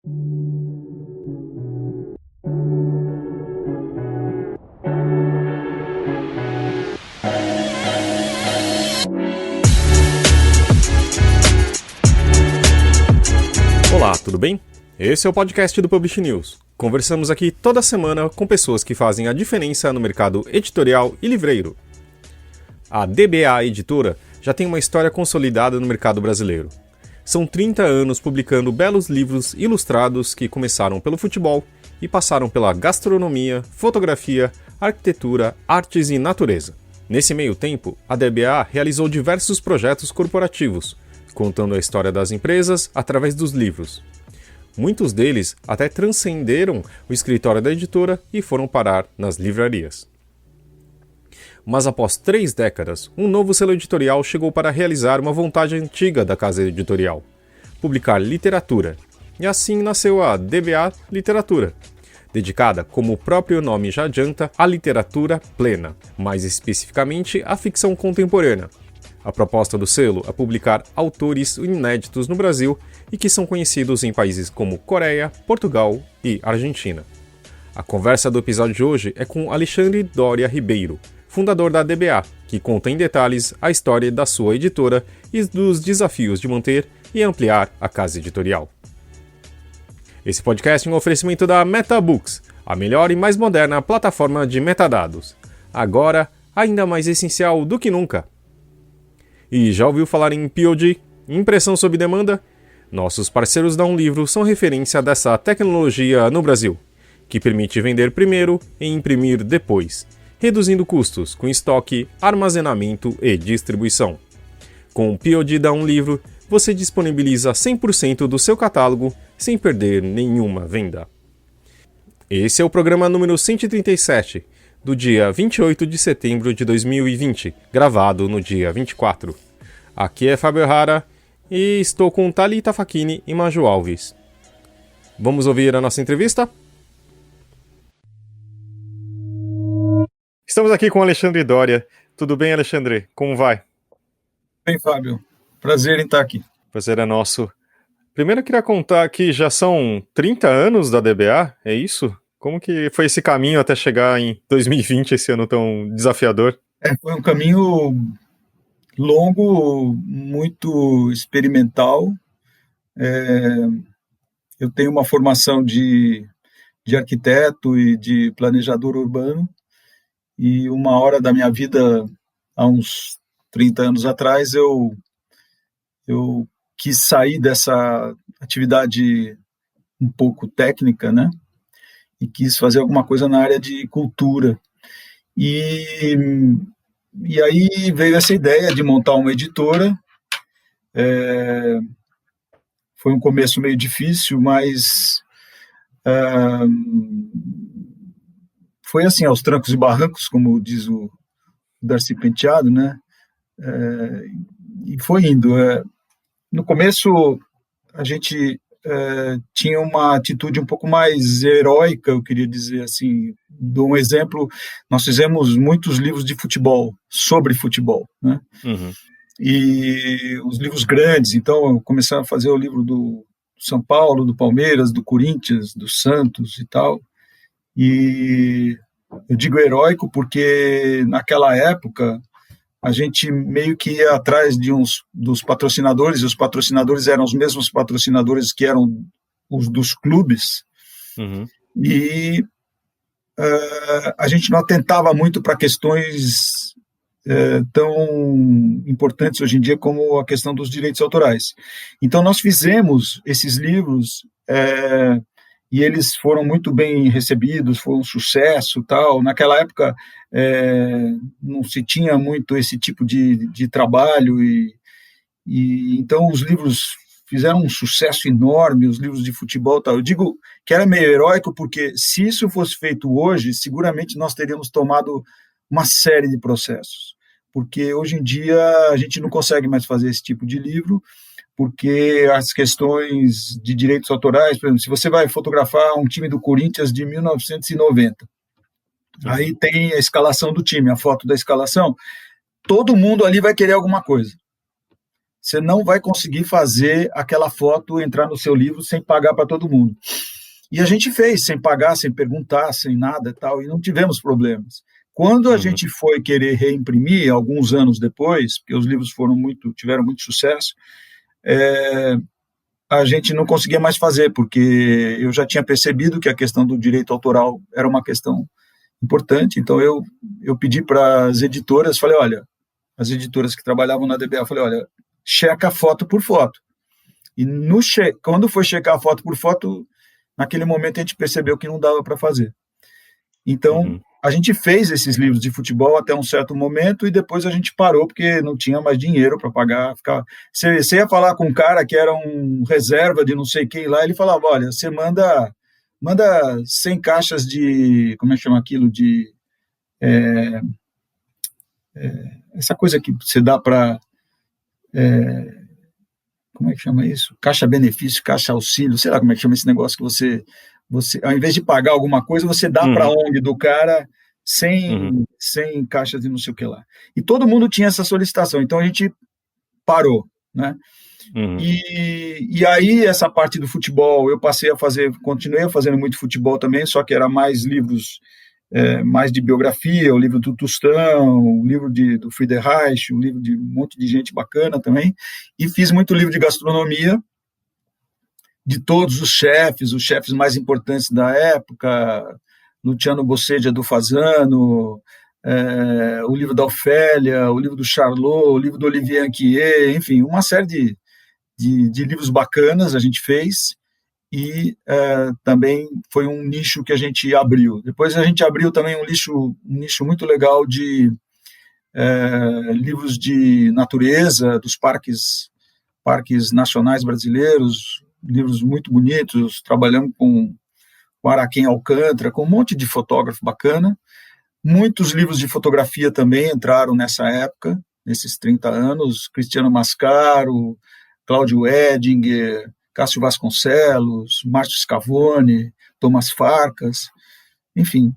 Olá, tudo bem? Esse é o podcast do Publish News. Conversamos aqui toda semana com pessoas que fazem a diferença no mercado editorial e livreiro. A DBA Editora já tem uma história consolidada no mercado brasileiro. São 30 anos publicando belos livros ilustrados que começaram pelo futebol e passaram pela gastronomia, fotografia, arquitetura, artes e natureza. Nesse meio tempo, a DBA realizou diversos projetos corporativos, contando a história das empresas através dos livros. Muitos deles até transcenderam o escritório da editora e foram parar nas livrarias. Mas após 3 décadas, um novo selo editorial chegou para realizar uma vontade antiga da casa editorial: publicar literatura. E assim nasceu a DBA Literatura, dedicada, como o próprio nome já adianta, à literatura plena, mais especificamente à ficção contemporânea. A proposta do selo é publicar autores inéditos no Brasil e que são conhecidos em países como Coreia, Portugal e Argentina. A conversa do episódio de hoje é com Alexandre Doria Ribeiro, fundador da DBA, que conta em detalhes a história da sua editora e dos desafios de manter e ampliar a casa editorial. Esse podcast é um oferecimento da MetaBooks, a melhor e mais moderna plataforma de metadados. Agora, ainda mais essencial do que nunca. E já ouviu falar em POD, impressão sob demanda? Nossos parceiros da Livro são referência dessa tecnologia no Brasil, que permite vender primeiro e imprimir depois, reduzindo custos com estoque, armazenamento e distribuição. Com o POD da Livro, você disponibiliza 100% do seu catálogo sem perder nenhuma venda. Esse é o programa número 137, do dia 28 de setembro de 2020, gravado no dia 24. Aqui é Fábio Rara e estou com Thalita Facchini e Maju Alves. Vamos ouvir a nossa entrevista? Estamos aqui com Alexandre Doria. Tudo bem, Alexandre? Como vai? Bem, Fábio. Prazer em estar aqui. Prazer é nosso. Primeiro eu queria contar que já são 30 anos da DBA, é isso? Como que foi esse caminho até chegar em 2020, esse ano tão desafiador? Foi um caminho longo, muito experimental. Eu tenho uma formação de arquiteto e de planejador urbano, e uma hora da minha vida, há uns 30 anos atrás, eu quis sair dessa atividade um pouco técnica, né? E quis fazer alguma coisa na área de cultura. E aí veio essa ideia de montar uma editora. Foi um começo meio difícil, mas foi assim, aos trancos e barrancos, como diz o Darcy Penteado, né? E foi indo. No começo, a gente tinha uma atitude um pouco mais heróica, eu queria dizer assim. Dou um exemplo: nós fizemos muitos livros de futebol, sobre futebol, né? Uhum. E os livros grandes. Então eu comecei a fazer o livro do São Paulo, do Palmeiras, do Corinthians, do Santos e tal. E eu digo heróico porque naquela época a gente meio que ia atrás dos patrocinadores, e os patrocinadores eram os mesmos patrocinadores que eram os dos clubes. Uhum. E a gente não atentava muito para questões tão importantes hoje em dia como a questão dos direitos autorais. Então nós fizemos esses livros e eles foram muito bem recebidos, foi um sucesso, tal. Naquela época não se tinha muito esse tipo de trabalho, e então os livros fizeram um sucesso enorme, os livros de futebol, tal. Eu digo que era meio heróico porque se isso fosse feito hoje, seguramente nós teríamos tomado uma série de processos, porque hoje em dia a gente não consegue mais fazer esse tipo de livro, porque as questões de direitos autorais, por exemplo, se você vai fotografar um time do Corinthians de 1990, aí tem a escalação do time, a foto da escalação, todo mundo ali vai querer alguma coisa. você não vai conseguir fazer aquela foto entrar no seu livro sem pagar para todo mundo. E a gente fez, sem pagar, sem perguntar, sem nada e tal, e não tivemos problemas. Quando a gente foi querer reimprimir, alguns anos depois, porque os livros tiveram muito sucesso, a gente não conseguia mais fazer, porque eu já tinha percebido que a questão do direito autoral era uma questão importante, então eu pedi para as editoras, falei, olha, as editoras que trabalhavam na DBA, falei, olha, checa foto por foto. E quando foi checar foto por foto, naquele momento a gente percebeu que não dava para fazer. Então, a gente fez esses livros de futebol até um certo momento e depois a gente parou porque não tinha mais dinheiro para pagar. Você ia falar com um cara que era um reserva de não sei quem lá, ele falava, olha, você manda 100 caixas de, como é que chama aquilo, de essa coisa que você dá para, como é que chama isso? Caixa benefício, caixa auxílio, sei lá como é que chama esse negócio que você ao invés de pagar alguma coisa, você dá para a ONG do cara 100 caixas de não sei o que lá. E todo mundo tinha essa solicitação, então a gente parou, né? E aí essa parte do futebol, eu continuei fazendo muito futebol também, só que era mais livros, mais de biografia, o livro do Tostão, o livro do Friedreich, o livro de um monte de gente bacana também, e fiz muito livro de gastronomia, de todos os chefes mais importantes da época, Luciano Boccedia do Fasano, o livro da Ofélia, o livro do Charlot, o livro do Olivier Anquier, enfim, uma série de livros bacanas a gente fez, e também foi um nicho que a gente abriu. Depois a gente abriu também um nicho muito legal de livros de natureza, dos parques nacionais brasileiros, livros muito bonitos, trabalhamos com Araquém Alcântara, com um monte de fotógrafo bacana. Muitos livros de fotografia também entraram nessa época, nesses 30 anos, Cristiano Mascaro, Cláudio Edinger, Cássio Vasconcelos, Márcio Scavone, Thomas Farkas, enfim,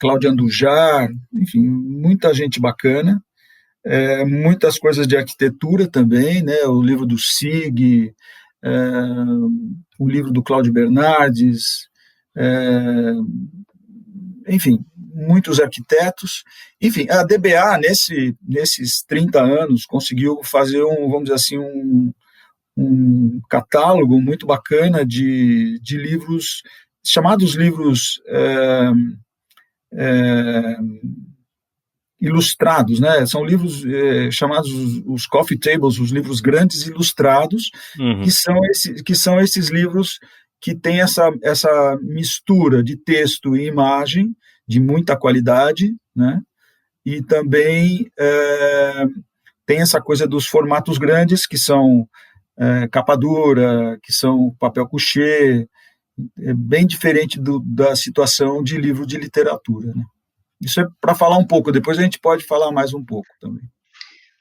Cláudio Andujar, enfim, muita gente bacana, muitas coisas de arquitetura também, né, o livro do Sig, o livro do Cláudio Bernardes, enfim, muitos arquitetos. Enfim, a DBA, nesses 30 anos, conseguiu fazer vamos dizer assim, um catálogo muito bacana de livros, chamados livros ilustrados, né? São livros chamados os coffee tables, os livros grandes ilustrados, que são esses livros que têm essa mistura de texto e imagem de muita qualidade, né? E também tem essa coisa dos formatos grandes, que são capa dura, que são papel couché, bem diferente da situação de livro de literatura, né? Isso é para falar um pouco, depois a gente pode falar mais um pouco também.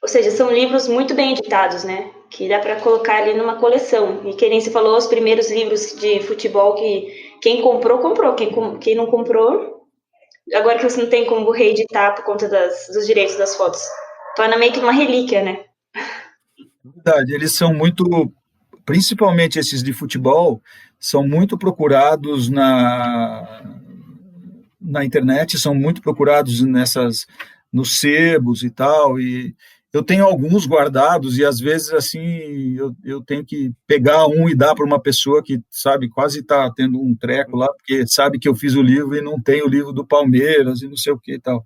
Ou seja, são livros muito bem editados, né? Que dá para colocar ali numa coleção. E que nem você falou, os primeiros livros de futebol que quem comprou, comprou. Quem não comprou, agora que você não tem como reeditar por conta dos direitos das fotos, torna meio que uma relíquia, né? Verdade, eles são muito, principalmente esses de futebol, são muito procurados na internet, são muito procurados nos sebos e tal, e eu tenho alguns guardados, e às vezes assim eu tenho que pegar um e dar para uma pessoa que, sabe, quase está tendo um treco lá, porque sabe que eu fiz o livro e não tem o livro do Palmeiras e não sei o que e tal.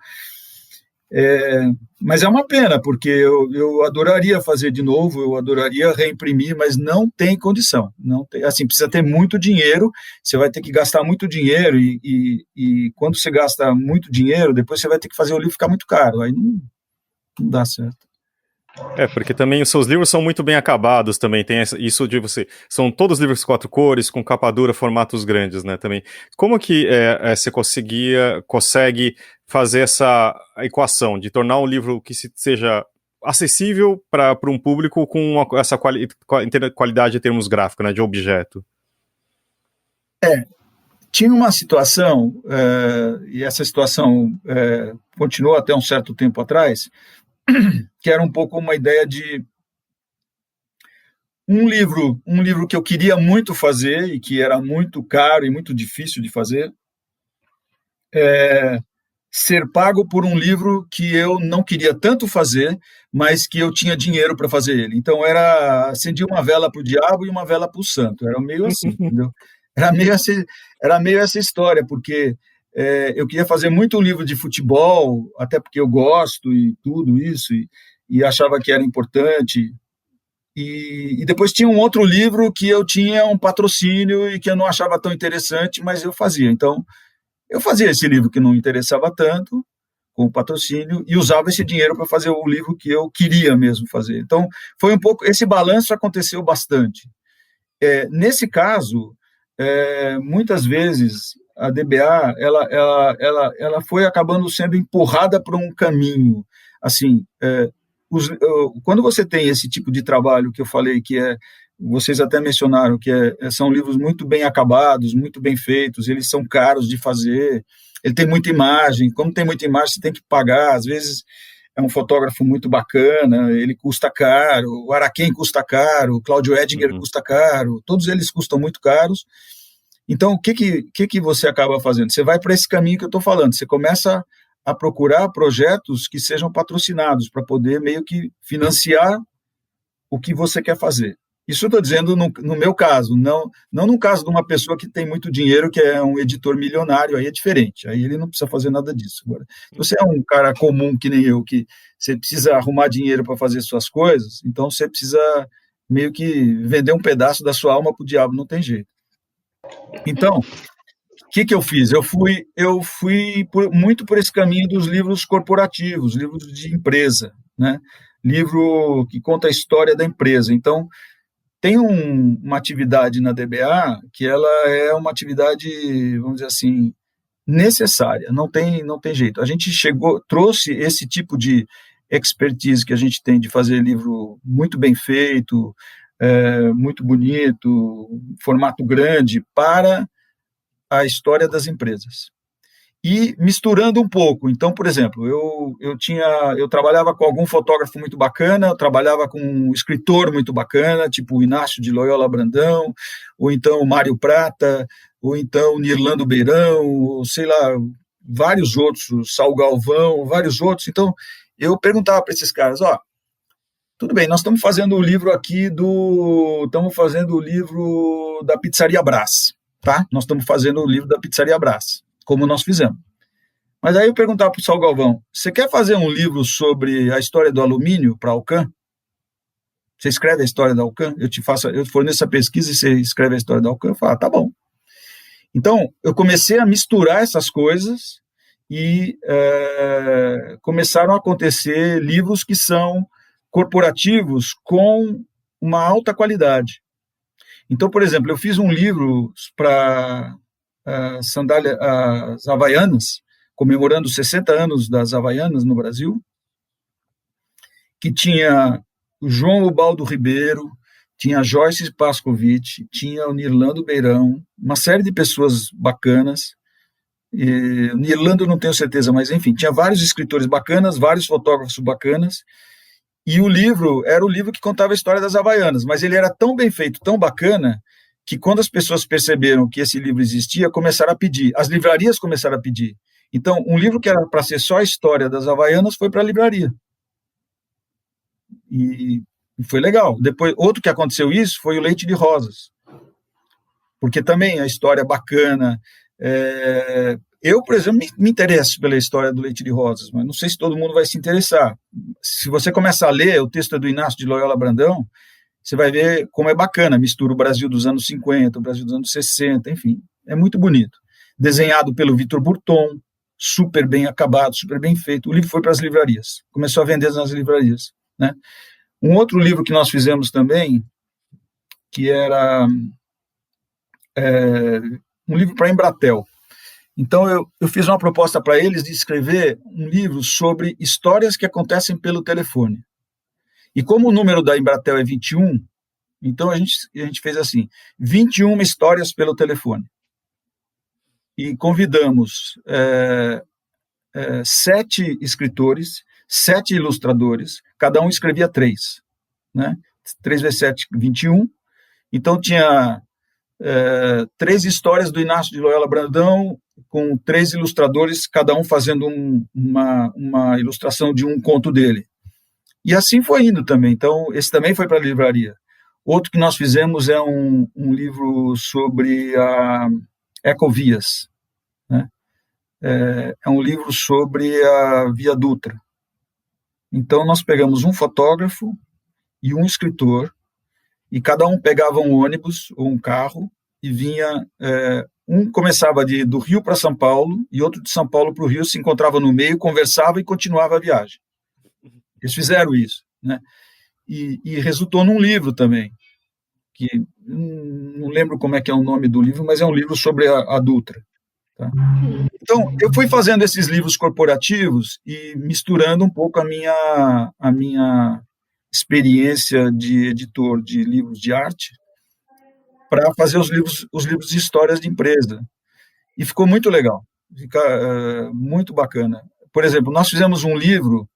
Mas é uma pena, porque eu adoraria fazer de novo, eu adoraria reimprimir, mas não tem condição. Não tem, assim, precisa ter muito dinheiro, você vai ter que gastar muito dinheiro, e quando você gasta muito dinheiro, depois você vai ter que fazer o livro ficar muito caro, aí não dá certo. Porque também os seus livros são muito bem acabados também, tem isso de você, são todos livros 4 cores, com capa dura, formatos grandes, né, também. Como que você consegue fazer essa equação de tornar um livro que seja acessível para um público com essa qualidade em termos gráficos, né, de objeto? Tinha uma situação, e essa situação continuou até um certo tempo atrás, que era um pouco uma ideia de Um livro que eu queria muito fazer e que era muito caro e muito difícil de fazer, ser pago por um livro que eu não queria tanto fazer, mas que eu tinha dinheiro para fazer ele. Então acendia uma vela para o diabo e uma vela para o santo. Era meio assim, entendeu? Era meio essa história, porque eu queria fazer muito um livro de futebol, até porque eu gosto e tudo isso, e achava que era importante. E depois tinha um outro livro que eu tinha um patrocínio e que eu não achava tão interessante, mas eu fazia. Então, eu fazia esse livro que não interessava tanto, com o patrocínio, e usava esse dinheiro para fazer o livro que eu queria mesmo fazer. Então, foi um pouco. Esse balanço aconteceu bastante. Nesse caso, muitas vezes a DBA ela foi acabando sendo empurrada para um caminho. Assim, quando você tem esse tipo de trabalho que eu falei, vocês até mencionaram, são livros muito bem acabados, muito bem feitos, eles são caros de fazer, ele tem muita imagem, como tem muita imagem, você tem que pagar, às vezes é um fotógrafo muito bacana, ele custa caro, o Araquém custa caro, o Cláudio Edinger custa caro, todos eles custam muito caros. Então, o que você acaba fazendo? Você vai para esse caminho que eu estou falando, você começa a procurar projetos que sejam patrocinados para poder meio que financiar o que você quer fazer. Isso eu estou dizendo no meu caso, não no caso de uma pessoa que tem muito dinheiro, que é um editor milionário, aí é diferente, aí ele não precisa fazer nada disso. Agora, se você é um cara comum que nem eu, que você precisa arrumar dinheiro para fazer suas coisas, então você precisa meio que vender um pedaço da sua alma para o diabo, não tem jeito. Então, o que eu fiz? Eu fui muito por esse caminho dos livros corporativos, livros de empresa, né? Livro que conta a história da empresa. Então, tem uma atividade na DBA que ela é uma atividade, vamos dizer assim, necessária, não tem jeito. A gente trouxe esse tipo de expertise que a gente tem de fazer livro muito bem feito, muito bonito, formato grande, para a história das empresas. E misturando um pouco. Então, por exemplo, eu trabalhava com algum fotógrafo muito bacana, eu trabalhava com um escritor muito bacana, tipo o Inácio de Loyola Brandão, ou então o Mário Prata, ou então o Nirlando Beirão, ou sei lá, vários outros, o Saul Galvão, vários outros. Então, eu perguntava para esses caras, tudo bem, nós estamos fazendo o livro aqui estamos fazendo o livro da Pizzaria Brás, tá? Nós estamos fazendo o livro da Pizzaria Brás, como nós fizemos. Mas aí eu perguntava para o Saul Galvão, você quer fazer um livro sobre a história do alumínio para a Alcan? Você escreve a história da Alcan? Eu forneço essa pesquisa e você escreve a história da Alcan? Eu falo, tá bom. Então, eu comecei a misturar essas coisas e começaram a acontecer livros que são corporativos com uma alta qualidade. Então, por exemplo, eu fiz um livro para as Havaianas, comemorando os 60 anos das Havaianas no Brasil, que tinha o João Ubaldo Ribeiro, tinha a Joyce Pascovitch, tinha o Nirlando Beirão, uma série de pessoas bacanas. O Nirlando não tenho certeza, mas enfim, tinha vários escritores bacanas, vários fotógrafos bacanas, e o livro era o livro que contava a história das Havaianas, mas ele era tão bem feito, tão bacana, que quando as pessoas perceberam que esse livro existia, começaram a pedir, as livrarias começaram a pedir. Então, um livro que era para ser só a história das Havaianas foi para a livraria. E foi legal. Depois, outro que aconteceu isso foi o Leite de Rosas, porque também a história é bacana. Eu, por exemplo, me interesso pela história do Leite de Rosas, mas não sei se todo mundo vai se interessar. Se você começar a ler o texto do Inácio de Loyola Brandão, você vai ver como é bacana, mistura o Brasil dos anos 50, o Brasil dos anos 60, enfim, é muito bonito. Desenhado pelo Vitor Burton, super bem acabado, super bem feito. O livro foi para as livrarias, começou a vender nas livrarias, né? Um outro livro que nós fizemos também, que era um livro para a Embratel. Então, eu fiz uma proposta para eles de escrever um livro sobre histórias que acontecem pelo telefone. E como o número da Embratel é 21, então a gente fez assim, 21 histórias pelo telefone. E convidamos 7 escritores, 7 ilustradores, cada um escrevia 3, né? 3 vezes 7, 21. Então, tinha 3 histórias do Inácio de Loyola Brandão, com 3 ilustradores, cada um fazendo uma ilustração de um conto dele. E assim foi indo também. Então, esse também foi para a livraria. Outro que nós fizemos é um livro sobre a Ecovias, né? É um livro sobre a Via Dutra. Então, nós pegamos um fotógrafo e um escritor, e cada um pegava um ônibus ou um carro e vinha. Um começava do Rio para São Paulo e outro de São Paulo para o Rio, se encontrava no meio, conversava e continuava a viagem. Eles fizeram isso, né? E resultou num livro também, que não lembro como é que é o nome do livro, mas é um livro sobre a Dutra. Tá? Então, eu fui fazendo esses livros corporativos e misturando um pouco a minha experiência de editor de livros de arte para fazer os livros de histórias de empresa. E ficou muito legal, fica muito bacana. Por exemplo, nós fizemos um livro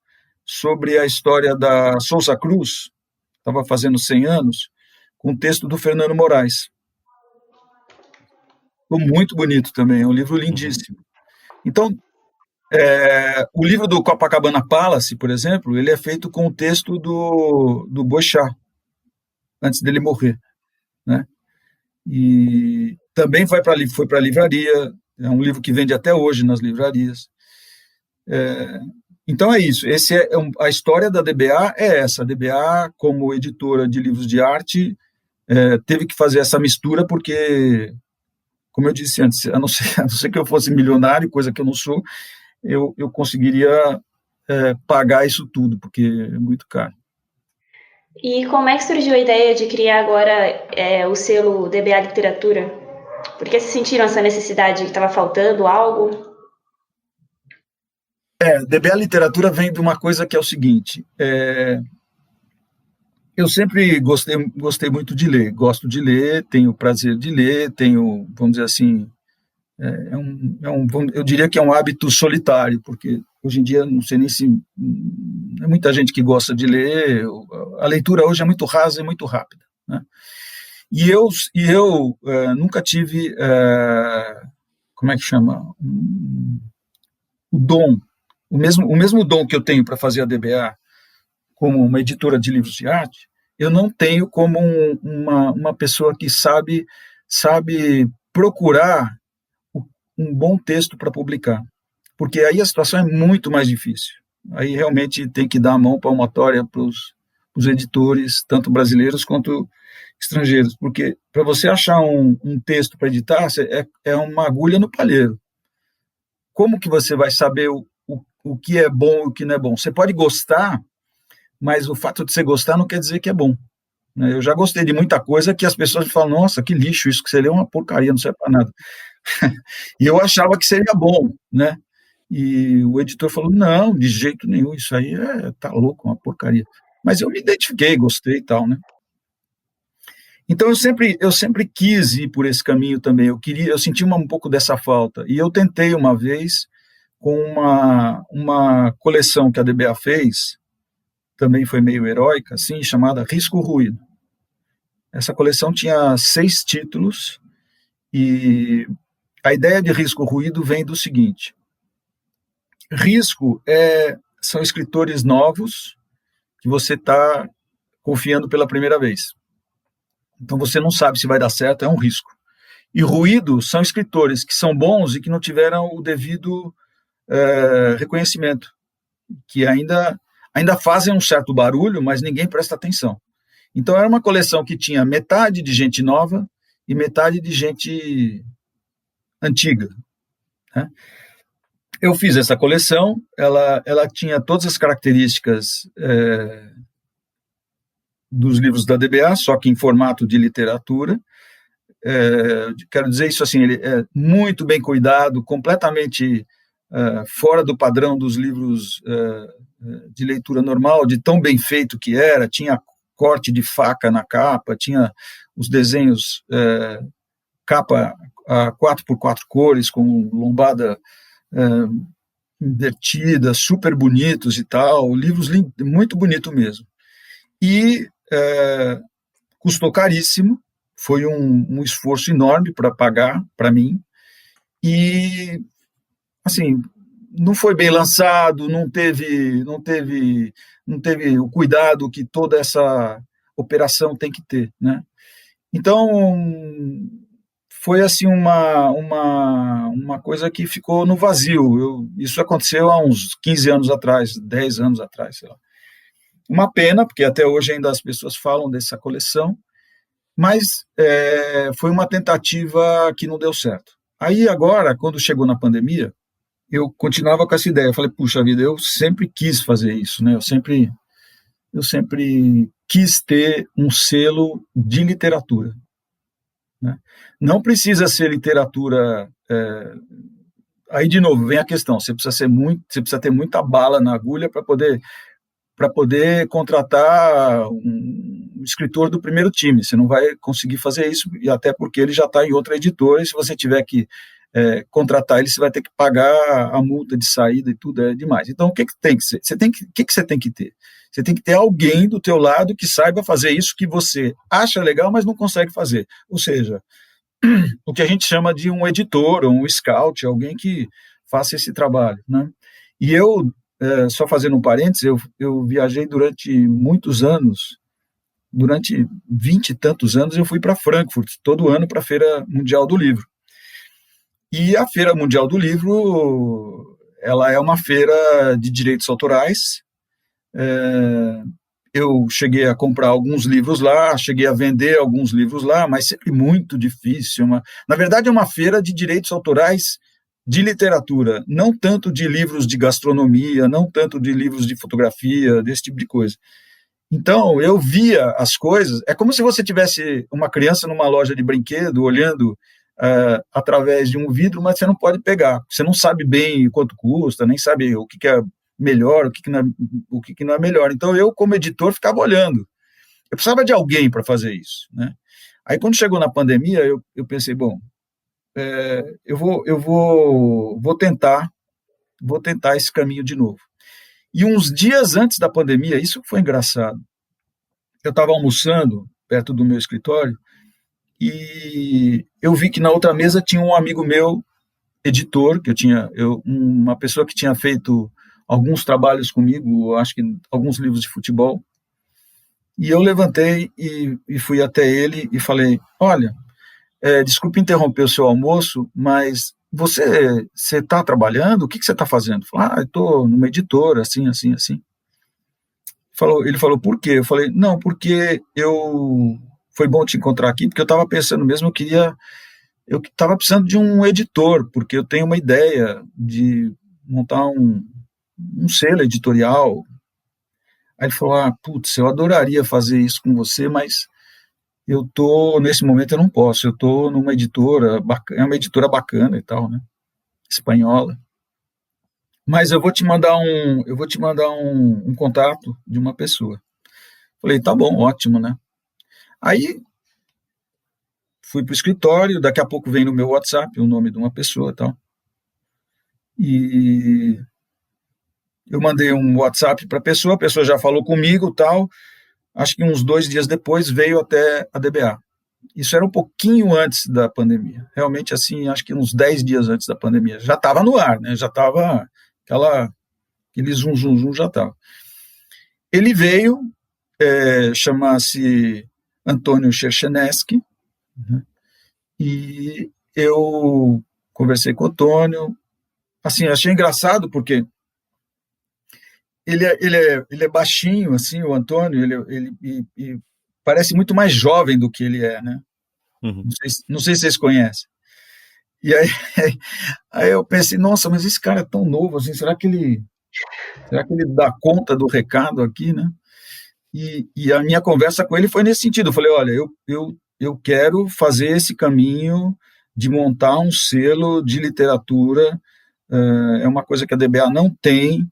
sobre a história da Sousa Cruz, estava fazendo 100 anos, com texto do Fernando Moraes. Ficou muito bonito também, é um livro lindíssimo. Então, o livro do Copacabana Palace, por exemplo, ele é feito com o texto do Boechat, antes dele morrer, né? E também foi para a livraria, é um livro que vende até hoje nas livrarias. Então é isso, a história da DBA é essa. A DBA, como editora de livros de arte, teve que fazer essa mistura porque, como eu disse antes, a não ser que eu fosse milionário, coisa que eu não sou, eu conseguiria pagar isso tudo, porque é muito caro. E como é que surgiu a ideia de criar agora o selo DBA Literatura? Por que vocês sentiram essa necessidade que estava faltando algo? DBA Literatura vem de uma coisa que é o seguinte, eu sempre gostei muito de ler, gosto de ler, tenho prazer de ler, tenho, vamos dizer assim, eu diria que é um hábito solitário, porque hoje em dia não sei nem se é muita gente que gosta de ler, a leitura hoje é muito rasa e muito rápida, né? E eu nunca tive, como é que chama, o dom, o mesmo dom que eu tenho para fazer a DBA como uma editora de livros de arte, eu não tenho como uma pessoa que sabe procurar um bom texto para publicar, porque aí a situação é muito mais difícil. Aí realmente tem que dar a mão palmatória para os editores, tanto brasileiros quanto estrangeiros, porque para você achar um texto para editar, é uma agulha no palheiro. Como que você vai saber o que é bom e o que não é bom? Você pode gostar, mas o fato de você gostar não quer dizer que é bom. Eu já gostei de muita coisa que as pessoas falam, nossa, que lixo, isso que você lê é uma porcaria, não serve para nada. E eu achava que seria bom, né? E o editor falou, não, de jeito nenhum, isso aí tá louco, uma porcaria. Mas eu me identifiquei, gostei e tal, né? Então eu sempre quis ir por esse caminho também, eu senti um pouco dessa falta, e eu tentei uma vez com uma coleção que a DBA fez, também foi meio heróica, assim, chamada Risco Ruído. Essa coleção tinha 6 títulos, e a ideia de Risco Ruído vem do seguinte: risco são escritores novos que você está confiando pela primeira vez. Então você não sabe se vai dar certo, é um risco. E ruído são escritores que são bons e que não tiveram o devido reconhecimento, que ainda fazem um certo barulho, mas ninguém presta atenção. Então era uma coleção que tinha metade de gente nova e metade de gente antiga, né? Eu fiz essa coleção, ela tinha todas as características dos livros da DBA, só que em formato de literatura. Quero dizer isso assim, ele é muito bem cuidado, completamente fora do padrão dos livros de leitura normal, de tão bem feito que era. Tinha corte de faca na capa, tinha os desenhos capa a 4x4 cores, com lombada invertida, super bonitos e tal, livros muito bonito mesmo. E custou caríssimo, foi um esforço enorme para pagar para mim, e, assim, não foi bem lançado, não teve o cuidado que toda essa operação tem que ter, né? Então, foi assim uma coisa que ficou no vazio. Isso aconteceu há uns 15 anos atrás, 10 anos atrás, sei lá. Uma pena, porque até hoje ainda as pessoas falam dessa coleção, mas foi uma tentativa que não deu certo. Aí agora, quando chegou na pandemia, eu continuava com essa ideia. Eu falei, puxa vida, eu sempre quis fazer isso, né? Eu sempre quis ter um selo de literatura, né? Não precisa ser literatura. Aí, de novo, vem a questão: você precisa ter muita bala na agulha para poder contratar um escritor do primeiro time. Você não vai conseguir fazer isso, e até porque ele já está em outra editora, e se você tiver que contratar ele, você vai ter que pagar a multa de saída e tudo, é demais. Então, o que tem que ser? O que você tem que ter? Você tem que ter alguém do teu lado que saiba fazer isso que você acha legal, mas não consegue fazer. Ou seja, o que a gente chama de um editor, ou um scout, alguém que faça esse trabalho, né? E eu, só fazendo um parênteses, eu viajei durante muitos anos, durante 20 e tantos anos, eu fui para Frankfurt, todo ano para a Feira Mundial do Livro. E a Feira Mundial do Livro, ela é uma feira de direitos autorais. Eu cheguei a comprar alguns livros lá, cheguei a vender alguns livros lá, mas sempre muito difícil. Na verdade, é uma feira de direitos autorais de literatura, não tanto de livros de gastronomia, não tanto de livros de fotografia, desse tipo de coisa. Então, eu via as coisas, é como se você tivesse uma criança numa loja de brinquedo, olhando através de um vidro, mas você não pode pegar, você não sabe bem quanto custa, nem sabe o que é melhor, o que não é melhor. Então, eu, como editor, ficava olhando. Eu precisava de alguém para fazer isso, né? Aí, quando chegou na pandemia, eu pensei, bom, eu vou tentar esse caminho de novo. E uns dias antes da pandemia, isso foi engraçado, eu estava almoçando perto do meu escritório e eu vi que na outra mesa tinha um amigo meu, editor, uma pessoa que tinha feito alguns trabalhos comigo, acho que alguns livros de futebol, e eu levantei e fui até ele e falei, olha, desculpe interromper o seu almoço, mas você está trabalhando? O que você está fazendo? Falei, eu estou numa editora, assim, assim, assim. Ele falou, por quê? Eu falei, não, porque foi bom te encontrar aqui, porque eu estava pensando mesmo, eu estava precisando de um editor, porque eu tenho uma ideia de montar um selo editorial. Aí ele falou, putz, eu adoraria fazer isso com você, mas nesse momento eu não posso, eu estou numa editora, é uma editora bacana e tal, né, espanhola, mas eu vou te mandar um contato de uma pessoa. Falei, tá bom, ótimo, né? Aí fui para o escritório, daqui a pouco vem no meu WhatsApp o nome de uma pessoa e tal, e eu mandei um WhatsApp para a pessoa já falou comigo e tal. Acho que uns 2 dias depois veio até a DBA. Isso era um pouquinho antes da pandemia. Realmente, assim, acho que uns 10 dias antes da pandemia. Já estava no ar, né? Já estava aquele zum, já estava. Ele veio, chama-se Antônio Cherchenesky, né? E eu conversei com o Antônio. Assim, achei engraçado porque ele é baixinho, assim, o Antônio, ele parece muito mais jovem do que ele é, né? Uhum. Não sei se vocês conhecem. E aí eu pensei, nossa, mas esse cara é tão novo, assim, será que ele dá conta do recado aqui, né? E a minha conversa com ele foi nesse sentido. Eu falei, olha, eu quero fazer esse caminho de montar um selo de literatura, é uma coisa que a DBA não tem,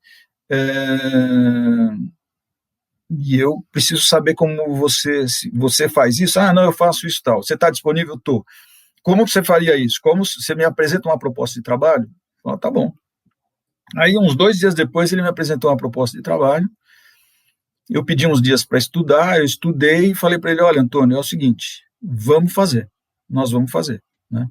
e eu preciso saber como você faz isso. Não, eu faço isso tal. Você está disponível? Estou. Como você faria isso? Como você me apresenta uma proposta de trabalho? Tá bom. Aí, uns 2 dias depois, ele me apresentou uma proposta de trabalho eu pedi uns dias para estudar, eu estudei e falei para ele, olha, Antônio, é o seguinte, nós vamos fazer, né?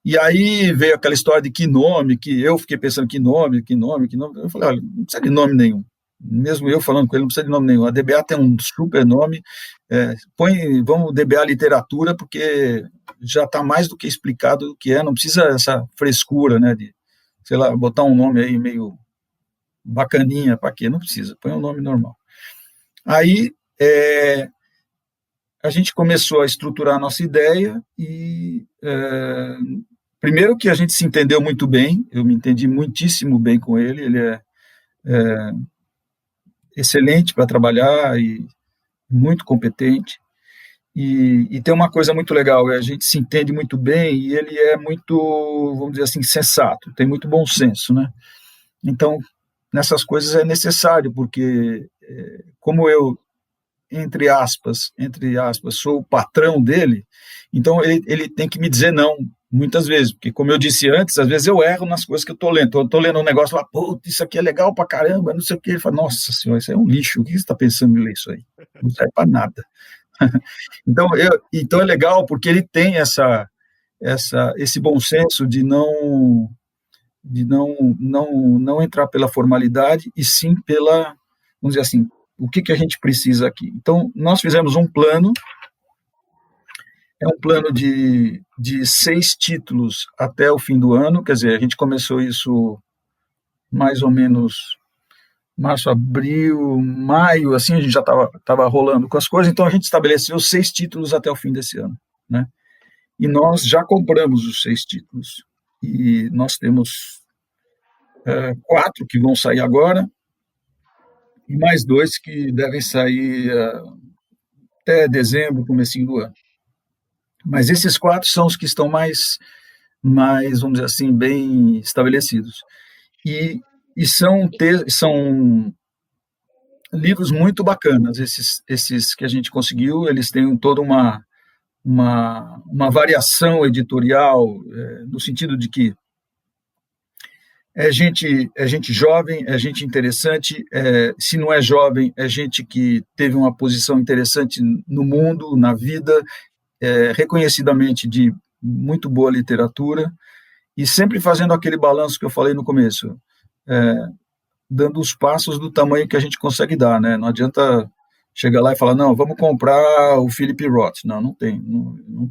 E aí veio aquela história de que nome, que eu fiquei pensando que nome, eu falei, olha, não precisa de nome nenhum, mesmo eu falando com ele, não precisa de nome nenhum, a DBA tem um super nome, vamos DBA literatura, porque já está mais do que explicado o que é, não precisa essa frescura, né, de, sei lá, botar um nome aí meio bacaninha, para quê? Não precisa, põe um nome normal. Aí a gente começou a estruturar a nossa ideia e primeiro que a gente se entendeu muito bem, eu me entendi muitíssimo bem com ele, ele é excelente para trabalhar e muito competente, e tem uma coisa muito legal, a gente se entende muito bem e ele é muito, vamos dizer assim, sensato, tem muito bom senso, né? Então, nessas coisas é necessário, porque como eu, entre aspas, sou o patrão dele, então ele tem que me dizer não, muitas vezes, porque como eu disse antes, às vezes eu erro nas coisas que eu estou lendo. Eu estou lendo um negócio lá, putz, isso aqui é legal pra caramba, não sei o que. Ele fala, nossa senhora, isso é um lixo, o que você está pensando em ler isso aí? Não serve para nada. Então é legal porque ele tem esse bom senso de não entrar pela formalidade e sim pela, vamos dizer assim, o que a gente precisa aqui. Então, nós fizemos um plano, é um plano de 6 títulos até o fim do ano, quer dizer, a gente começou isso mais ou menos março, abril, maio, assim, a gente já estava rolando com as coisas, então a gente estabeleceu 6 títulos até o fim desse ano, né? E nós já compramos os 6 títulos, e nós temos 4 que vão sair agora, e mais 2 que devem sair até dezembro, comecinho do ano. Mas esses 4 são os que estão mais, vamos dizer assim, bem estabelecidos. E são livros muito bacanas, esses que a gente conseguiu, eles têm toda uma variação editorial, no sentido de que é gente jovem, é gente interessante, se não é jovem, é gente que teve uma posição interessante no mundo, na vida, reconhecidamente de muito boa literatura, e sempre fazendo aquele balanço que eu falei no começo, dando os passos do tamanho que a gente consegue dar, né? Não adianta chegar lá e falar, não, vamos comprar o Philip Roth. Não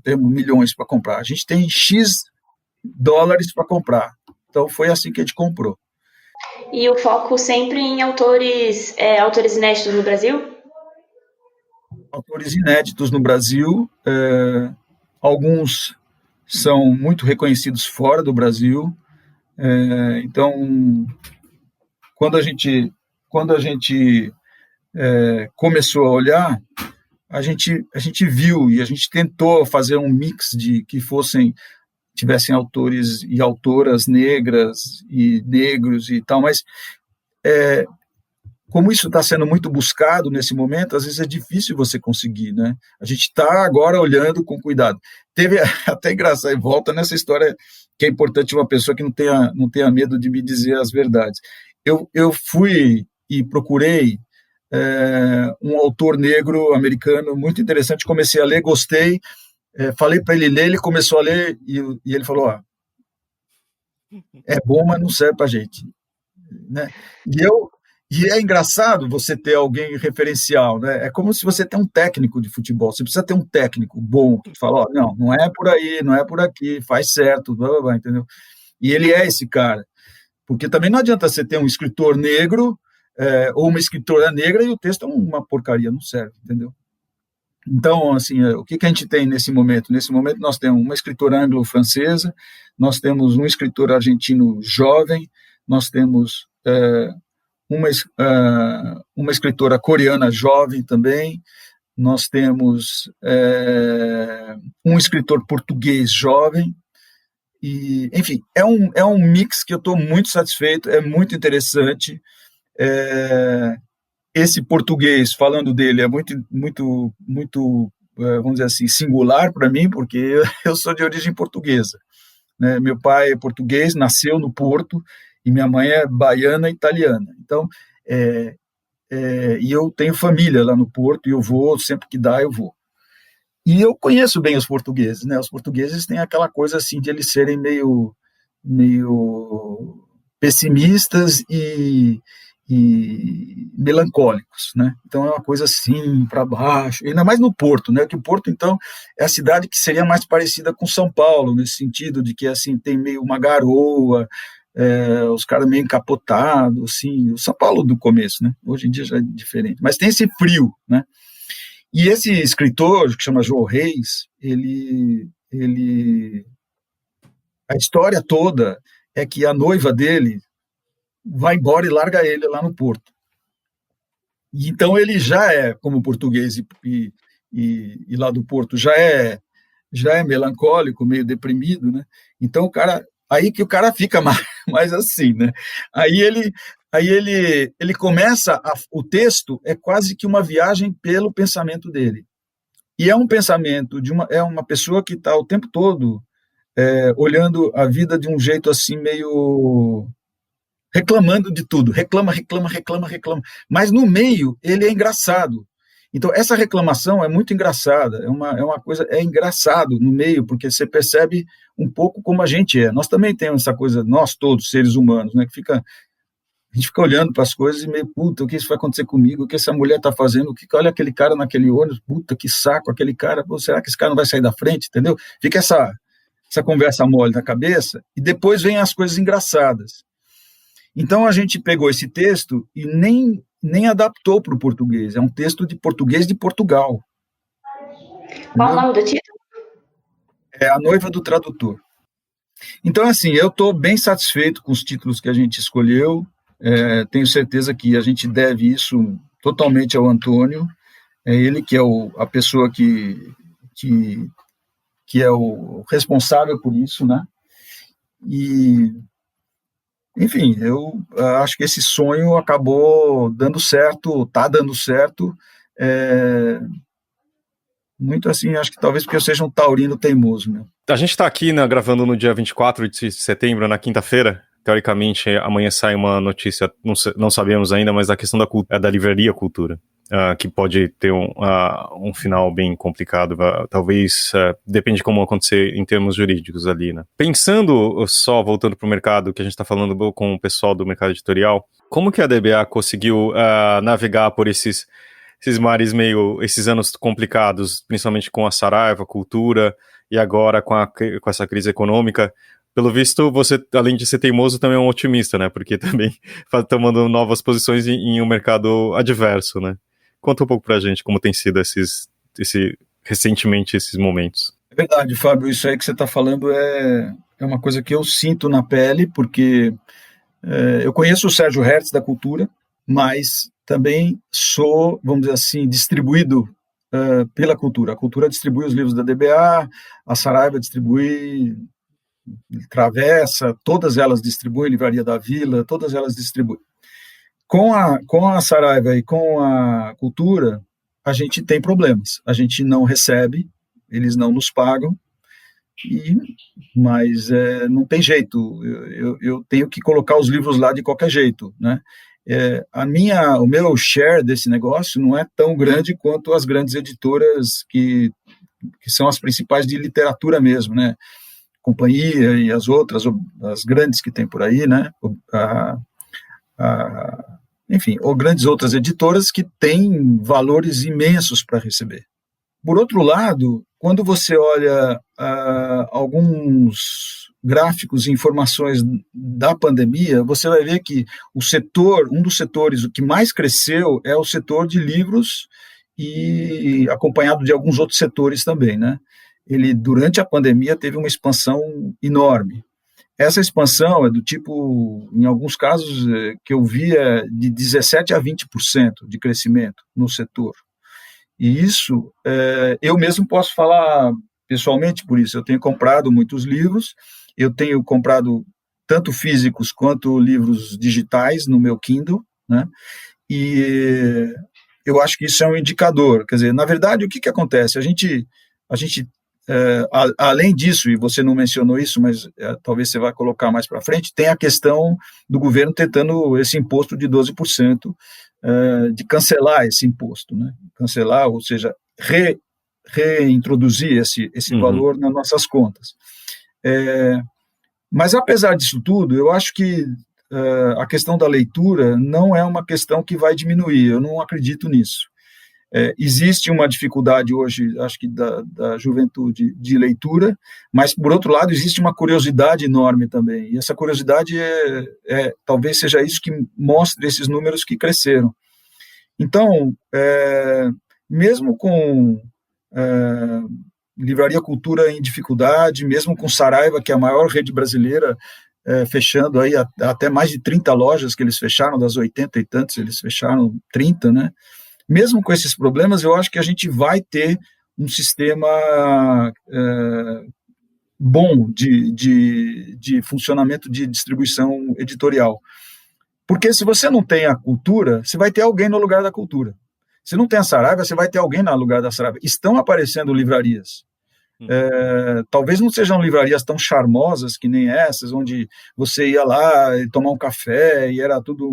temos milhões para comprar. A gente tem X dólares para comprar. Então, foi assim que a gente comprou. E o foco sempre em autores inéditos no Brasil? Autores inéditos no Brasil. Alguns são muito reconhecidos fora do Brasil. Então, quando a gente começou a olhar, a gente viu e a gente tentou fazer um mix de que tivessem autores e autoras negras e negros e tal, mas como isso está sendo muito buscado nesse momento, às vezes é difícil você conseguir, né? A gente está agora olhando com cuidado. Teve até engraçado, e volta nessa história que é importante uma pessoa que não tenha medo de me dizer as verdades. Eu fui e procurei um autor negro americano muito interessante, comecei a ler, gostei, falei para ele ler, ele começou a ler e ele falou, é bom, mas não serve para a gente, né? E é engraçado você ter alguém referencial, né? É como se você tem um técnico de futebol, você precisa ter um técnico bom que fala, não é por aí, não é por aqui, faz certo, blá, blá, blá, entendeu? E ele é esse cara, porque também não adianta você ter um escritor negro ou uma escritora negra e o texto é uma porcaria, não serve, entendeu? Então, assim, o que a gente tem nesse momento? Nesse momento nós temos uma escritora anglo-francesa, nós temos um escritor argentino jovem, nós temos uma escritora coreana jovem também, nós temos um escritor português jovem, e, enfim, é um mix que eu estou muito satisfeito, é muito interessante. Esse português, falando dele, é muito, vamos dizer assim, singular para mim, porque eu sou de origem portuguesa, né? Meu pai é português, nasceu no Porto, e minha mãe é baiana italiana. Então, e eu tenho família lá no Porto, e eu vou, sempre que dá, eu vou. E eu conheço bem os portugueses, né? Os portugueses têm aquela coisa assim de eles serem meio pessimistas e melancólicos, né? Então é uma coisa assim, para baixo, ainda mais no Porto, né? Que o Porto, então, é a cidade que seria mais parecida com São Paulo, nesse sentido de que, assim, tem meio uma garoa, os caras meio encapotados, assim, o São Paulo do começo, né? Hoje em dia já é diferente, mas tem esse frio, né? E esse escritor, que chama João Reis, a história toda é que a noiva dele vai embora e larga ele lá no Porto. E então ele já é, como português e lá do Porto, já é melancólico, meio deprimido, né? Então aí que o cara fica mais assim, né? Aí ele começa, o texto é quase que uma viagem pelo pensamento dele. E é um pensamento é uma pessoa que está o tempo todo olhando a vida de um jeito assim meio reclamando de tudo, reclama. Mas no meio ele é engraçado. Então essa reclamação é muito engraçada, é uma coisa, é engraçado no meio, porque você percebe um pouco como a gente é. Nós também temos essa coisa, nós todos, seres humanos, né, que a gente fica olhando para as coisas e meio, puta, o que isso vai acontecer comigo? O que essa mulher está fazendo? Olha aquele cara naquele ônibus, puta, que saco, aquele cara, pô, será que esse cara não vai sair da frente, entendeu? Fica essa conversa mole na cabeça, e depois vem as coisas engraçadas. Então a gente pegou esse texto e nem adaptou para o português, é um texto de português de Portugal. Qual o nome do título? É A Noiva do Tradutor. Então, assim, eu estou bem satisfeito com os títulos que a gente escolheu, tenho certeza que a gente deve isso totalmente ao Antônio, é ele que é a pessoa que é o responsável por isso, né? E, enfim, eu acho que esse sonho acabou dando certo, está dando certo, muito assim, acho que talvez porque eu seja um taurino teimoso, né? A gente está aqui, né, gravando no dia 24 de setembro, na quinta-feira. Teoricamente, amanhã sai uma notícia, não sabemos ainda, mas a questão da livraria Cultura, que pode ter um final bem complicado. Talvez, depende de como acontecer em termos jurídicos ali, né? Pensando só, voltando para o mercado, que a gente está falando com o pessoal do mercado editorial, como que a DBA conseguiu navegar por esses mares esses anos complicados, principalmente com a Saraiva, a Cultura, e agora com essa crise econômica? Pelo visto, você, além de ser teimoso, também é um otimista, né? Porque também tomando novas posições em um mercado adverso, né? Conta um pouco pra gente como tem sido recentemente esses momentos. É verdade, Fábio, isso aí que você está falando é uma coisa que eu sinto na pele, porque eu conheço o Sérgio Hertz da Cultura, mas também sou, vamos dizer assim, distribuído pela Cultura. A Cultura distribui os livros da DBA, a Saraiva distribui Travessa, todas elas distribuem, Livraria da Vila, todas elas distribuem. Com a Saraiva e com a Cultura, a gente tem problemas. A gente não recebe, eles não nos pagam, mas não tem jeito. Eu tenho que colocar os livros lá de qualquer jeito, né? O meu share desse negócio não é tão grande quanto as grandes editoras que são as principais de literatura mesmo, né? Companhia e as outras, as grandes que tem por aí, né? Enfim, ou grandes outras editoras que têm valores imensos para receber. Por outro lado, quando você olha alguns gráficos e informações da pandemia, você vai ver que um dos setores o que mais cresceu é o setor de livros, e acompanhado de alguns outros setores também, né? Ele, durante a pandemia, teve uma expansão enorme. Essa expansão é do tipo, em alguns casos que eu via, de 17% a 20% de crescimento no setor. E isso, eu mesmo posso falar pessoalmente por isso. Eu tenho comprado muitos livros, eu tenho comprado tanto físicos quanto livros digitais no meu Kindle, né? E eu acho que isso é um indicador. Quer dizer, na verdade, o que acontece? A gente além disso, e você não mencionou isso, mas talvez você vá colocar mais para frente, tem a questão do governo tentando esse imposto de 12%, de cancelar esse imposto, né? Cancelar, ou seja, reintroduzir esse valor nas nossas contas. Mas, apesar disso tudo, eu acho que a questão da leitura não é uma questão que vai diminuir, eu não acredito nisso. Existe uma dificuldade hoje, acho que da juventude de leitura, mas, por outro lado, existe uma curiosidade enorme também, e essa curiosidade talvez seja isso que mostre esses números que cresceram. Então, mesmo com Livraria Cultura em dificuldade, mesmo com Saraiva, que é a maior rede brasileira, fechando aí até mais de 30 lojas que eles fecharam, das 80 e tantos, eles fecharam 30, né? Mesmo com esses problemas, eu acho que a gente vai ter um sistema bom de funcionamento de distribuição editorial. Porque se você não tem a cultura, você vai ter alguém no lugar da cultura. Se não tem a Saraiva, você vai ter alguém no lugar da Saraiva. Estão aparecendo livrarias. Talvez não sejam livrarias tão charmosas que nem essas, onde você ia lá e tomar um café e era tudo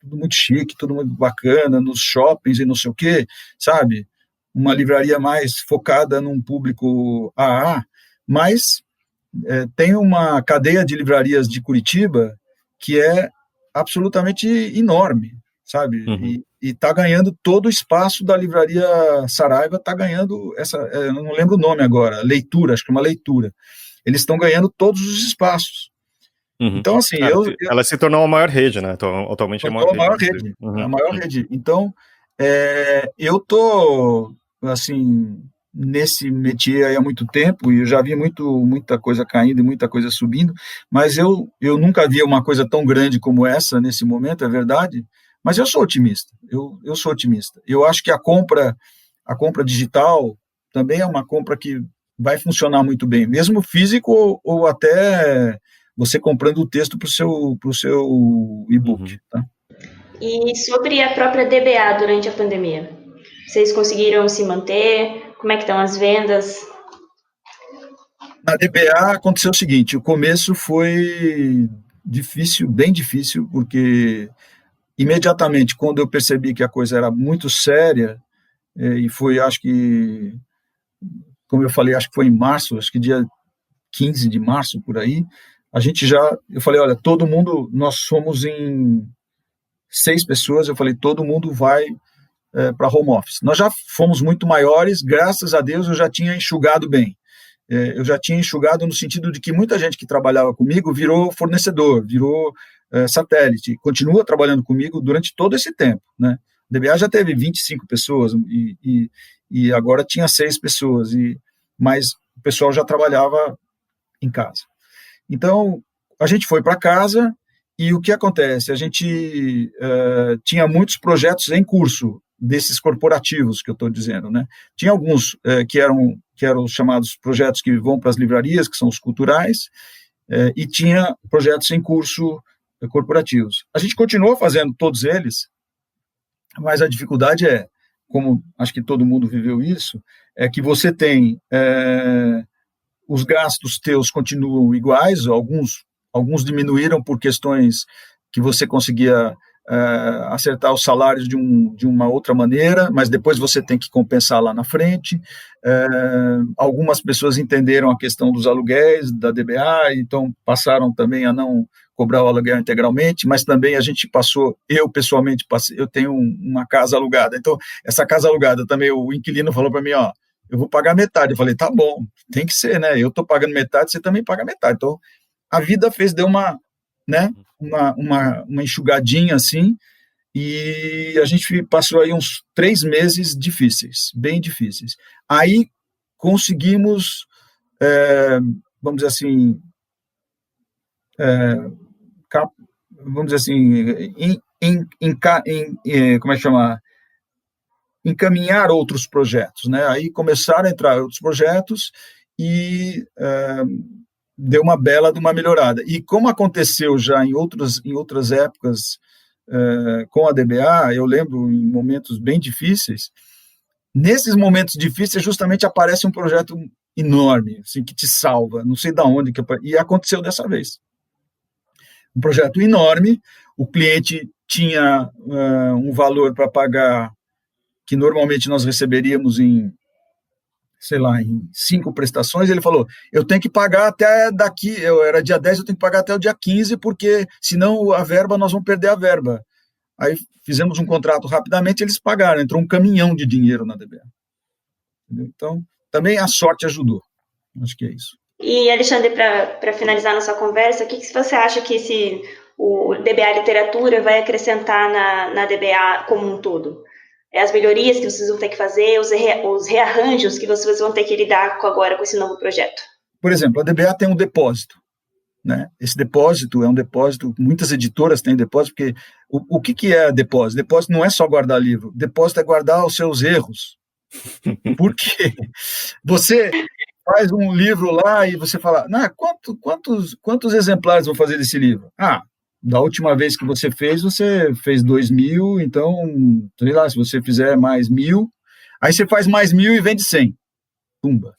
muito chique, tudo muito bacana, nos shoppings e não sei o quê, sabe? Uma livraria mais focada num público AA, mas tem uma cadeia de livrarias de Curitiba que é absolutamente enorme, sabe? E está ganhando todo o espaço da livraria Saraiva, está ganhando eu não lembro o nome agora, leitura, acho que é uma leitura. Eles estão ganhando todos os espaços. Então, assim, ela se tornou a maior rede, né? Atualmente é a maior rede. A maior rede. Então, eu tô, assim, nesse métier aí há muito tempo, e eu já vi muita coisa caindo e muita coisa subindo, mas eu nunca vi uma coisa tão grande como essa nesse momento, é verdade, mas eu sou otimista. Eu sou otimista. Eu acho que a compra digital também é uma compra que vai funcionar muito bem, mesmo físico ou até você comprando o texto para o seu e-book. Tá? E sobre a própria DBA durante a pandemia? Vocês conseguiram se manter? Como é que estão as vendas? Na DBA aconteceu o seguinte, o começo foi difícil, bem difícil, porque imediatamente quando eu percebi que a coisa era muito séria, e foi, acho que, como eu falei, acho que foi em março, acho que dia 15 de março, por aí, eu falei, olha, todo mundo, nós somos em 6 pessoas, eu falei, todo mundo vai para home office. Nós já fomos muito maiores, graças a Deus eu já tinha enxugado bem. Eu já tinha enxugado no sentido de que muita gente que trabalhava comigo virou fornecedor, virou satélite, continua trabalhando comigo durante todo esse tempo, né? O DBA já teve 25 pessoas e agora tinha 6 pessoas, mas o pessoal já trabalhava em casa. Então, a gente foi para casa e o que acontece? A gente tinha muitos projetos em curso desses corporativos que eu estou dizendo, né? Tinha alguns que eram os chamados projetos que vão para as livrarias, que são os culturais, e tinha projetos em curso corporativos. A gente continuou fazendo todos eles, mas a dificuldade como acho que todo mundo viveu isso, é que você tem os gastos teus continuam iguais, alguns diminuíram por questões que você conseguia acertar os salários de uma outra maneira, mas depois você tem que compensar lá na frente. Algumas pessoas entenderam a questão dos aluguéis da DBA, então passaram também a não cobrar o aluguel integralmente, mas também a gente passou, eu pessoalmente passei, eu tenho uma casa alugada, então essa casa alugada também, o inquilino falou para mim, eu vou pagar metade. Eu falei, tá bom, tem que ser, né? Eu estou pagando metade, você também paga metade. Então, a vida deu uma enxugadinha assim, e a gente passou aí uns 3 meses difíceis, bem difíceis. Aí conseguimos, vamos dizer assim, como é que chama? Encaminhar outros projetos, né? Aí começaram a entrar outros projetos e deu uma bela de uma melhorada. E como aconteceu já em outras épocas com a DBA, eu lembro em momentos bem difíceis, nesses momentos difíceis justamente aparece um projeto enorme, assim, que te salva, não sei de onde, e aconteceu dessa vez. Um projeto enorme, o cliente tinha um valor para pagar que normalmente nós receberíamos em 5 prestações, ele falou, eu tenho que pagar até daqui, era dia 10, eu tenho que pagar até o dia 15, porque senão a verba, nós vamos perder a verba. Aí fizemos um contrato rapidamente, eles pagaram, entrou um caminhão de dinheiro na DBA. Entendeu? Então, também a sorte ajudou. Acho que é isso. E, Alexandre, para finalizar nossa conversa, o que você acha que o DBA Literatura vai acrescentar na DBA como um todo? As melhorias que vocês vão ter que fazer, os rearranjos que vocês vão ter que lidar agora com esse novo projeto? Por exemplo, a DBA tem um depósito. Né? Esse depósito é um depósito, muitas editoras têm depósito, porque o que é depósito? Depósito não é só guardar livro, depósito é guardar os seus erros. Porque você faz um livro lá e você fala, quantos exemplares vão fazer desse livro? Da última vez que você fez 2.000, então, sei lá, se você fizer mais 1.000, aí você faz mais 1.000 e vende 100. Pumba.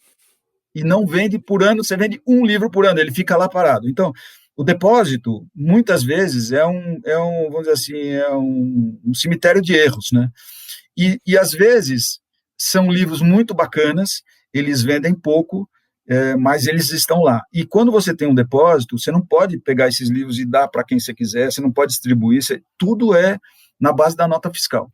E não vende por ano, você vende um livro por ano, ele fica lá parado. Então, o depósito, muitas vezes, vamos dizer assim, é um cemitério de erros, né? E às vezes, são livros muito bacanas, eles vendem pouco, mas eles estão lá. E quando você tem um depósito, você não pode pegar esses livros e dar para quem você quiser, você não pode distribuir, tudo é na base da nota fiscal.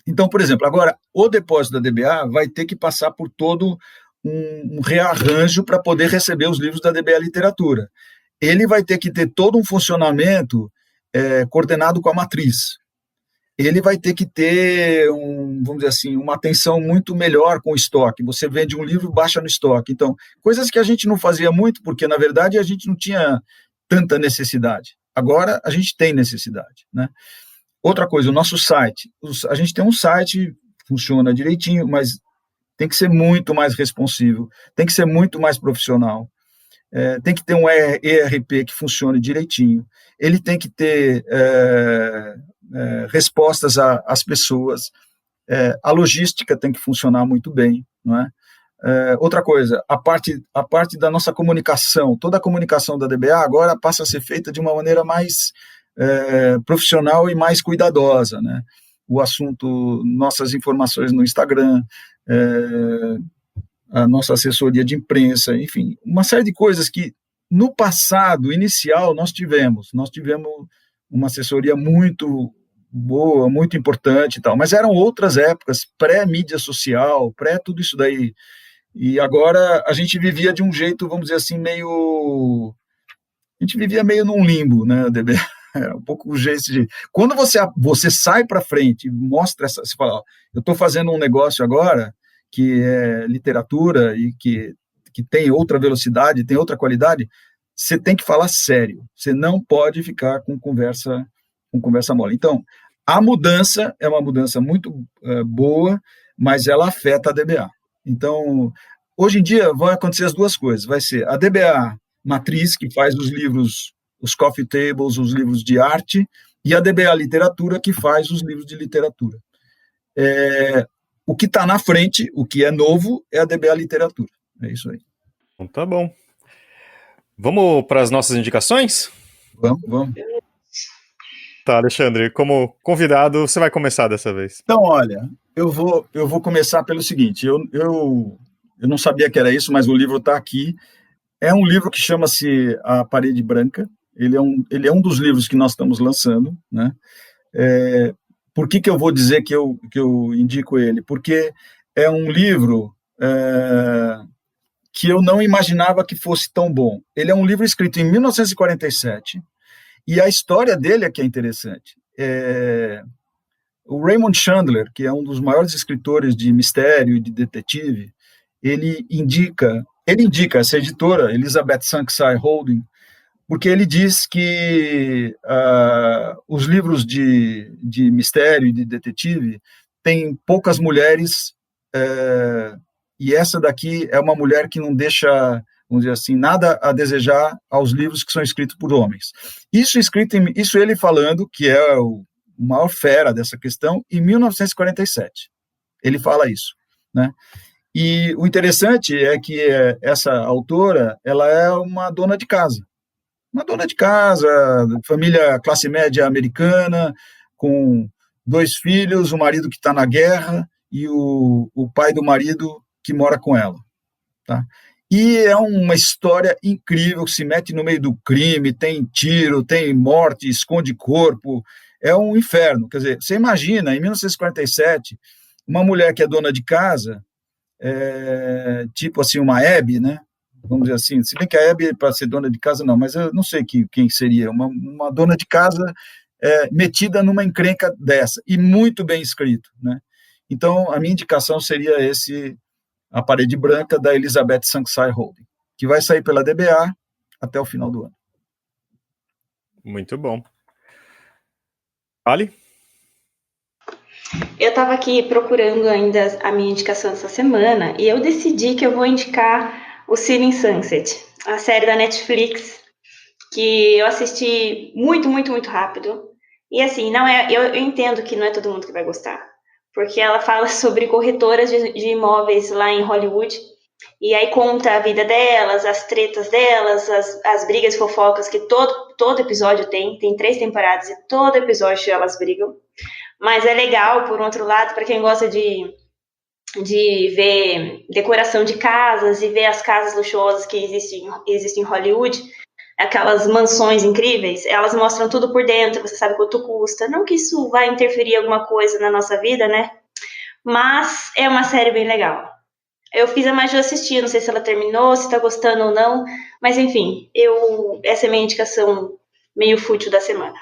Então, por exemplo, agora, o depósito da DBA vai ter que passar por todo um rearranjo para poder receber os livros da DBA Literatura. Ele vai ter que ter todo um funcionamento coordenado com a matriz. Ele vai ter que ter, vamos dizer assim, uma atenção muito melhor com o estoque. Você vende um livro, baixa no estoque. Então, coisas que a gente não fazia muito, porque, na verdade, a gente não tinha tanta necessidade. Agora, a gente tem necessidade, né? Outra coisa, o nosso site. A gente tem um site, funciona direitinho, mas tem que ser muito mais responsivo, tem que ser muito mais profissional, tem que ter um ERP que funcione direitinho, ele tem que ter respostas às pessoas, a logística tem que funcionar muito bem, não é? Outra coisa, a parte da nossa comunicação, toda a comunicação da DBA agora passa a ser feita de uma maneira mais profissional e mais cuidadosa, né? O assunto, nossas informações no Instagram, a nossa assessoria de imprensa, enfim, uma série de coisas que no passado inicial nós tivemos uma assessoria muito boa, muito importante e tal, mas eram outras épocas, pré-mídia social, pré tudo isso daí, e agora a gente vivia de um jeito, vamos dizer assim, a gente vivia meio num limbo, né, DB? Era um pouco o jeito de... Quando você sai para frente e mostra você fala, ó, eu estou fazendo um negócio agora que é literatura e que tem outra velocidade, tem outra qualidade, você tem que falar sério, você não pode ficar com conversa mole. Então, a mudança é uma mudança muito boa, mas ela afeta a DBA. Então, hoje em dia vão acontecer as duas coisas, vai ser a DBA matriz, que faz os livros, os coffee tables, os livros de arte, e a DBA Literatura, que faz os livros de literatura. O que está na frente, o que é novo, é a DBA Literatura. É isso aí. Então, tá bom. Vamos para as nossas indicações? Vamos. Tá, Alexandre, como convidado, você vai começar dessa vez. Então, olha, eu vou começar pelo seguinte, eu não sabia que era isso, mas o livro está aqui. É um livro que chama-se A Parede Branca. Ele é um dos livros que nós estamos lançando, né? Por que eu vou dizer que eu indico ele? Porque é um livro que eu não imaginava que fosse tão bom. Ele é um livro escrito em 1947, e a história dele é que é interessante. O Raymond Chandler, que é um dos maiores escritores de mistério e de detetive, ele indica essa editora, Elizabeth Sanksai Holding, porque ele diz que os livros de mistério e de detetive têm poucas mulheres, e essa daqui é uma mulher que não deixa, vamos dizer assim, nada a desejar aos livros que são escritos por homens. Isso ele falando, que é o maior fera dessa questão, em 1947. Ele fala isso, né? E o interessante é que essa autora, ela é uma dona de casa, família classe média americana, com 2 filhos, o marido que está na guerra e o pai do marido que mora com ela, tá? E é uma história incrível, que se mete no meio do crime, tem tiro, tem morte, esconde corpo, é um inferno. Quer dizer, você imagina, em 1947, uma mulher que é dona de casa, tipo assim, uma Hebe, né? Vamos dizer assim, se bem que a Hebe, para ser dona de casa, não, mas eu não sei quem seria, uma dona de casa metida numa encrenca dessa, e muito bem escrito, né? Então, a minha indicação seria A Parede Branca, da Elizabeth Sangsai Holding, que vai sair pela DBA até o final do ano. Muito bom. Ali? Eu estava aqui procurando ainda a minha indicação essa semana e eu decidi que eu vou indicar o Selling Sunset, a série da Netflix, que eu assisti muito, muito, muito rápido. E assim, eu entendo que não é todo mundo que vai gostar, porque ela fala sobre corretoras de imóveis lá em Hollywood, e aí conta a vida delas, as tretas delas, as brigas e fofocas que todo episódio tem 3 temporadas e todo episódio elas brigam. Mas é legal, por outro lado, para quem gosta de ver decoração de casas e ver as casas luxuosas que existem em Hollywood, aquelas mansões incríveis, elas mostram tudo por dentro, você sabe quanto custa. Não que isso vai interferir em alguma coisa na nossa vida, né? Mas é uma série bem legal. Eu fiz a Maju assistir, não sei se ela terminou, se tá gostando ou não, mas enfim, essa é a minha indicação meio fútil da semana.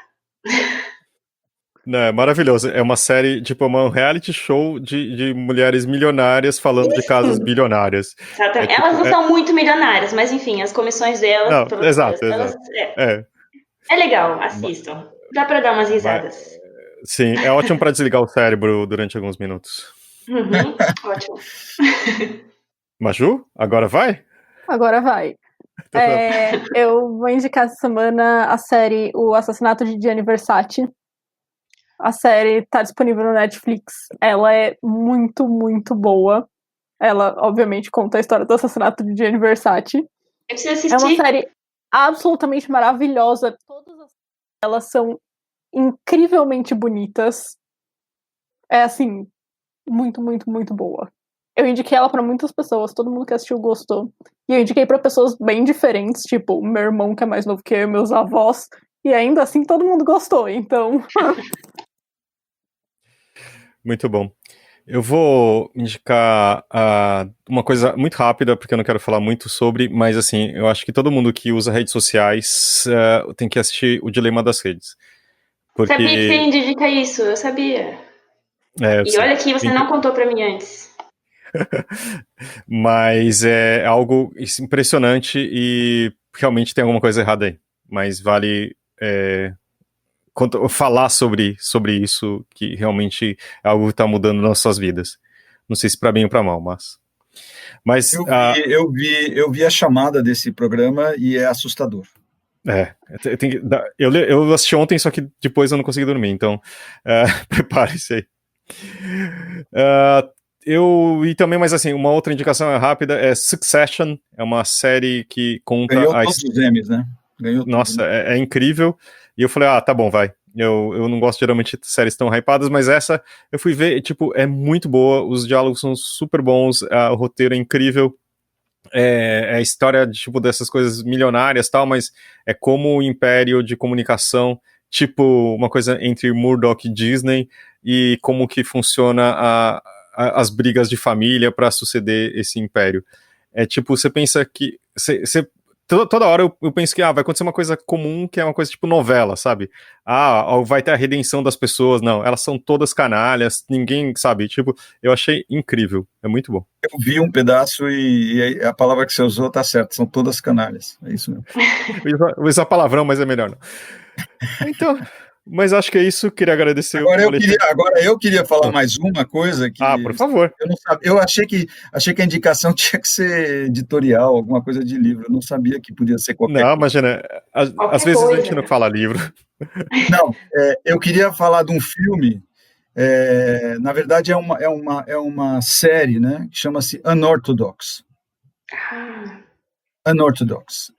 Não, é maravilhoso. É uma série, tipo, um reality show de mulheres milionárias falando de casas bilionárias. Exatamente. Elas não são muito milionárias, mas enfim, as comissões delas... Não, exato. É legal, assistam. Dá pra dar umas risadas. Sim, é ótimo pra desligar o cérebro durante alguns minutos. Uhum, ótimo. Maju, agora vai? Agora vai. Eu vou indicar essa semana a série O Assassinato de Gianni Versace. A série tá disponível no Netflix. Ela é muito, muito boa. Ela, obviamente, conta a história do assassinato de Gianni Versace. Eu preciso assistir. É uma série absolutamente maravilhosa. Todas as elas são incrivelmente bonitas. É, assim, muito, muito, muito boa. Eu indiquei ela pra muitas pessoas. Todo mundo que assistiu gostou. E eu indiquei pra pessoas bem diferentes. Tipo, meu irmão, que é mais novo que eu, meus avós. E ainda assim, todo mundo gostou. Então... Muito bom. Eu vou indicar uma coisa muito rápida, porque eu não quero falar muito sobre, mas assim, eu acho que todo mundo que usa redes sociais tem que assistir O Dilema das Redes. Porque... Sabia que você indica isso, eu sabia. E olha que você não contou pra mim antes. Mas é algo impressionante e realmente tem alguma coisa errada aí. Mas vale... falar sobre isso, que realmente é algo que está mudando nossas vidas. Não sei se para bem ou para mal, mas eu vi a chamada desse programa e é assustador. Eu assisti ontem, só que depois eu não consegui dormir, então prepare-se aí. E também, mas assim, uma outra indicação rápida é Succession, é uma série que conta... Ganhou todos os Emmys, né? Nossa, é incrível. E eu falei, tá bom, vai. Eu não gosto geralmente de séries tão hypadas, mas essa eu fui ver, tipo, é muito boa, os diálogos são super bons, o roteiro é incrível, é a história de, tipo, dessas coisas milionárias e tal, mas é como o império de comunicação, tipo, uma coisa entre Murdoch e Disney, e como que funciona as brigas de família para suceder esse império. É tipo, você pensa que... Toda hora eu penso que vai acontecer uma coisa comum, que é uma coisa tipo novela, sabe? Vai ter a redenção das pessoas. Não, elas são todas canalhas, ninguém, sabe? Tipo, eu achei incrível, é muito bom. Eu vi um pedaço e a palavra que você usou tá certa, são todas canalhas, é isso mesmo. Vou usar palavrão, mas é melhor não. Então... Mas acho que é isso, queria agradecer. Agora eu queria falar mais uma coisa que... por favor. Eu não sabia, eu achei que a indicação tinha que ser editorial, alguma coisa de livro, eu não sabia que podia ser qualquer coisa. Não, imagina, às vezes a gente não fala livro. Não, eu queria falar de um filme Na verdade, é uma série, né, que chama-se Unorthodox. Unorthodox.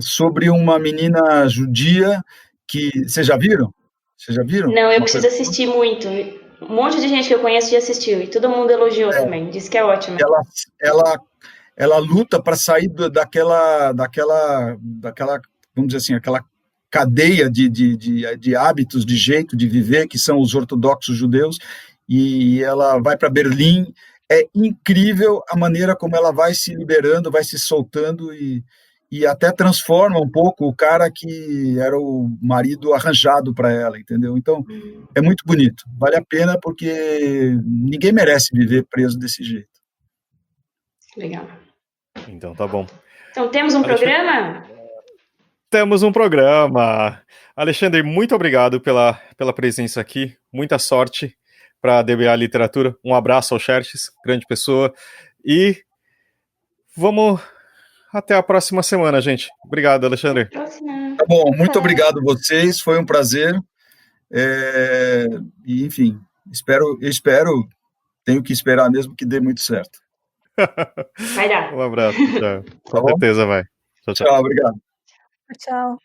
Sobre uma menina judia que... Vocês já viram? Não, eu preciso assistir muito. Um monte de gente que eu conheço já assistiu e todo mundo elogiou também. Disse que é ótimo. Ela luta para sair daquela, vamos dizer assim, aquela cadeia de hábitos, de jeito de viver, que são os ortodoxos judeus, e ela vai para Berlim. É incrível a maneira como ela vai se liberando, vai se soltando e até transforma um pouco o cara que era o marido arranjado para ela, entendeu? Então, é muito bonito. Vale a pena porque ninguém merece viver preso desse jeito. Legal. Então, tá bom. Então, temos um programa? Temos um programa. Alexandre, muito obrigado pela presença aqui. Muita sorte para a DBA Literatura. Um abraço ao Xerxes, grande pessoa. E vamos até a próxima semana, gente. Obrigado, Alexandre. Tá bom, muito obrigado a vocês. Foi um prazer. E, enfim, espero, tenho que esperar mesmo que dê muito certo. Vai dar. Um abraço, tchau. Com certeza vai. Tchau, tchau. Tchau, obrigado. Tchau.